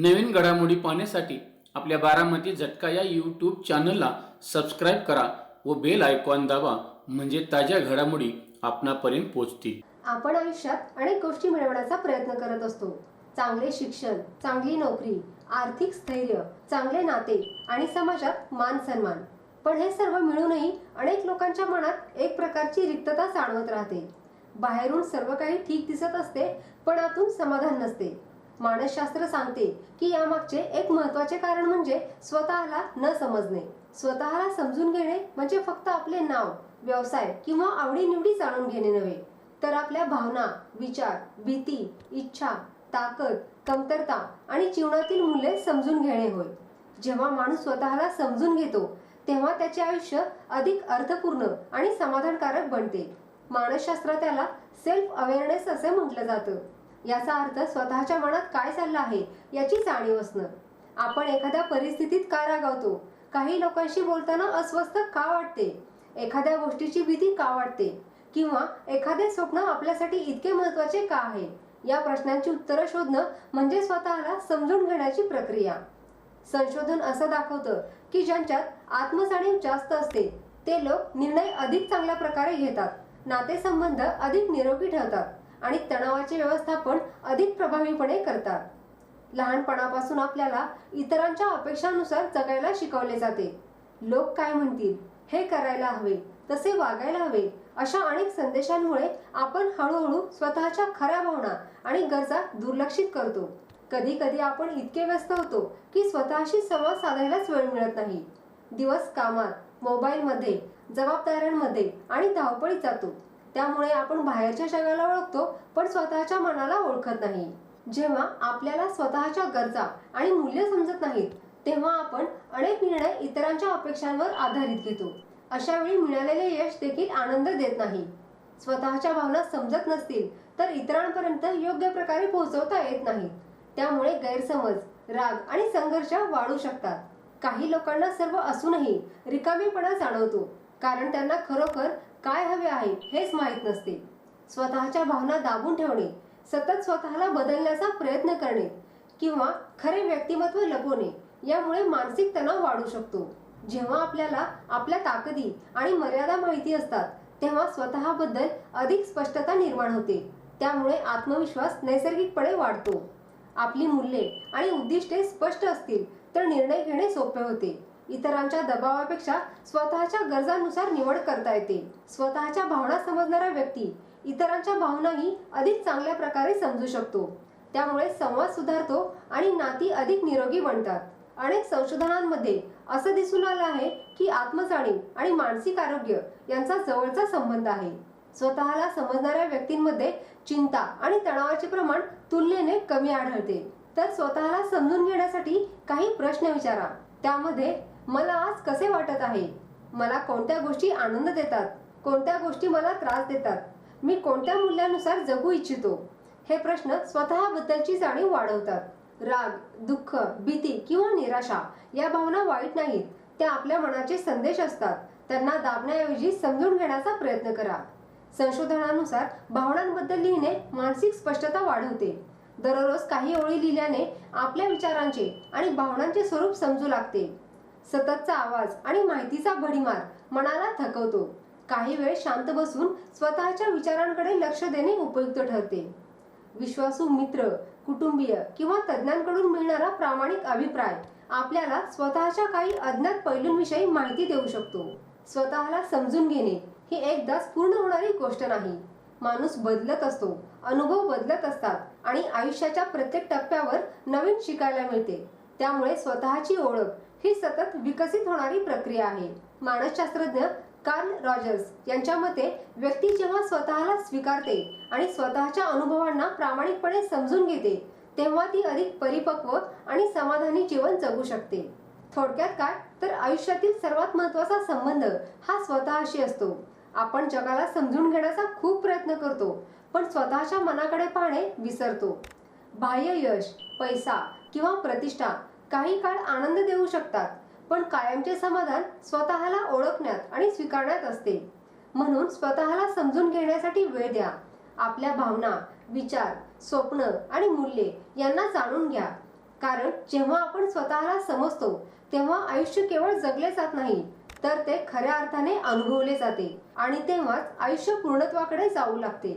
नवीन घडामोडी पाहण्यासाठी आपल्या बारामती झटका या यूट्यूब चॅनलला सबस्क्राईब करा व बेल आयकॉन दाबा, म्हणजे ताज्या घडामोडी आपणापर्यंत पोहोचतील. आपण आयुष्यात अनेक गोष्टी मिळवण्याचा प्रयत्न करत असतो. चांगले शिक्षण, चांगली नोकरी, आर्थिक स्थैर्य, चांगले नाते आणि समाजात मान सन्मान. पण हे सर्व मिळूनही अनेक लोकांच्या मनात एक प्रकारची रिक्तता जाणवत राहते. बाहेरून सर्व काही ठीक दिसत असते, पण आतून समाधान नसते. मानसशास्त्र सांगते की यामागचे एक महत्त्वाचे कारण म्हणजे स्वतःला न समजणे. स्वतःला समजून घेणे म्हणजे फक्त आपले नाव, व्यवसाय किंवा आवडीनिवडी जाणून घेणे नव्हे, तर आपल्या भावना, विचार, भीती, इच्छा, ताकद, कमतरता आणि जीवनातील मूल्ये समजून घेणे होय. जेव्हा माणूस स्वतःला समजून घेतो तेव्हा त्याचे आयुष्य अधिक अर्थपूर्ण आणि समाधानकारक बनते. मानसशास्त्रात त्याला सेल्फ अवेअरनेस असे म्हटलं जातं. याचा अर्थ स्वतःच्या मनात काय चाललं आहे याची जाणीव असणं. आपण एखाद्या परिस्थितीत का रागावतो, काही लोकांशी बोलताना अस्वस्थ का वाटते, एखाद्या गोष्टीची भीती का वाटते, किंवा एखादे स्वप्न आपल्यासाठी इतके महत्त्वाचे का आहे, या प्रश्नांची उत्तरं शोधणं म्हणजे स्वतःला समजून घेण्याची प्रक्रिया. संशोधन असं दाखवतं की ज्यांच्यात आत्मजाणीव जास्त असते ते लोक निर्णय अधिक चांगल्या प्रकारे घेतात, नातेसंबंध अधिक निरोगी ठेवतात आणि तणावाचे व्यवस्थापन अधिक प्रभावीपणे करतात. लहानपणापासून आपल्याला इतरांच्या अपेक्षांनुसार जगायला शिकवले जाते. लोक काय म्हणतील, हे करायला हवे, तसे वागायला हवे, अशा अनेक संदेशांमुळे आपण हळूहळू स्वतःच्या खऱ्या भावना आणि गरजा दुर्लक्षित करतो. कधी कधी आपण इतके व्यस्त होतो की स्वतःशी संवाद साधायलाच वेळ मिळत नाही. दिवस कामात, मोबाईलमध्ये, जबाबदाऱ्यांमध्ये आणि धावपळीत जातो. त्यामुळे आपण बाहेरच्या जगाला ओळखतो पण स्वतःच्या मनाला ओळखत नाही. जेव्हा आपल्याला स्वतःच्या गरजा आणि मूल्य समजत नाहीत तेव्हा आपण अनेक निर्णय इतरांच्या अपेक्षांवर आधारित घेतो. अशा वेळी मिळालेले यश देखील आनंद देत नाही. स्वतःच्या भावना समजत नसतील तर इतरांपर्यंत योग्य प्रकारे पोहोचवता येत नाहीत. त्यामुळे गैरसमज, राग आणि संघर्ष वाढू शकतात. काही लोकांना सर्व असूनही रिकामेपणा जाणवतो, कारण त्यांना खरोखर काय हवे आहे हेच माहीत नसते. स्वतःच्या भावना दाबून ठेवणे, सतत स्वतःला बदलण्याचा प्रयत्न करणे किंवा खरे व्यक्तिमत्व लपवणे यामुळे मानसिक तणाव वाढू शकतो. जेव्हा आपल्याला आपल्या ताकदी आणि मर्यादा माहिती असतात तेव्हा स्वतःबद्दल अधिक स्पष्टता निर्माण होते. त्यामुळे आत्मविश्वास नैसर्गिकपणे वाढतो. आपली मूल्ये आणि उद्दिष्टे स्पष्ट असतील तर निर्णय घेणे सोपे होते. इतरांच्या दबावापेक्षा स्वतःच्या गरजांनुसार निवड करता येते. स्वतःच्या भावना समजणारा व्यक्ती इतरांच्या भावनाही अधिक चांगल्या प्रकारे समजू शकतो. त्यामुळे संवाद सुधारतो आणि नाती अधिक निरोगी बनतात. अनेक संशोधनांमध्ये असं दिसून आलं आहे की आत्मजाणीव आणि मानसिक आरोग्य यांचा जवळचा संबंध आहे. स्वतःला समजणाऱ्या व्यक्तींमध्ये चिंता आणि तणावाचे प्रमाण तुलनेने कमी आढळते. तर स्वतःला समजून घेण्यासाठी काही प्रश्न विचारा. त्यामध्ये मला आज कसे वाटत आहे, मला कोणत्या गोष्टी आनंद देतात, कोणत्या गोष्टी मला त्रास देतात, मी कोणत्या मूल्यानुसार जगू इच्छितो, हे प्रश्न स्वतःबद्दलची जाणीव वाढवतात. राग, दुःख, भीती किंवा निराशा या भावना वाईट नाहीत, त्या आपल्या मनाचे संदेश असतात. त्यांना दाबण्याऐवजी समजून घेण्याचा प्रयत्न करा. संशोधनानुसार भावनांबद्दल लिहिणे मानसिक स्पष्टता वाढवते. दररोज काही ओळी लिहिल्याने आपल्या विचारांचे आणि भावनांचे स्वरूप समजू लागते. सततचा आवाज आणि माहितीचा भडीमार मनाला थकवतो. काही वेळ शांत बसून स्वतःच्या विचारांकडे लक्ष देणे उपयुक्त ठरते. विश्वासू मित्र, कुटुंबीय किंवा तज्ज्ञांकडून मिळणारा प्रामाणिक अभिप्राय आपल्याला स्वतःच्या काही अज्ञात पैलूंविषयी माहिती देऊ शकतो. स्वतःला समजून घेणे ही एकदाच पूर्ण होणारी गोष्ट नाही. माणूस बदलत असतो, अनुभव बदलत असतात आणि आयुष्याच्या प्रत्येक टप्प्यावर नवीन शिकायला मिळते. त्यामुळे स्वतःची ओळख ही सतत विकसित होणारी प्रक्रिया आहे. मानसशास्त्रज्ञ कार्ल रॉजर्स यांच्या मते व्यक्ती जेव्हा स्वतःला स्वीकारते आणि स्वतःच्या अनुभवांना प्रामाणिकपणे समजून घेते तेव्हा ती अधिक परिपक्व आणि समाधानी जीवन जगू शकते. थोडक्यात काय तर आयुष्यातील सर्वात महत्त्वाचा संबंध हा स्वतःशी असतो. आपण जगाला समजून घेण्याचा खूप प्रयत्न करतो, पण स्वतःच्या मनाकडे पाहणे विसरतो. बाह्य यश, पैसा किंवा प्रतिष्ठा काही काळ आनंद देऊ शकतात, पण कायमचे समाधान स्वतःला ओळखण्यात आणि स्वीकारण्यात असते. म्हणून स्वतःला समजून घेण्यासाठी वेळ द्या. आपल्या भावना, विचार, स्वप्न आणि मूल्ये यांना जाणून घ्या. कारण जेव्हा आपण स्वतःला समजतो तेव्हा आयुष्य केवळ जगले जात नाही, तर ते खऱ्या अर्थाने अनुभवले जाते आणि तेव्हाच आयुष्य पूर्णत्वाकडे जाऊ लागते.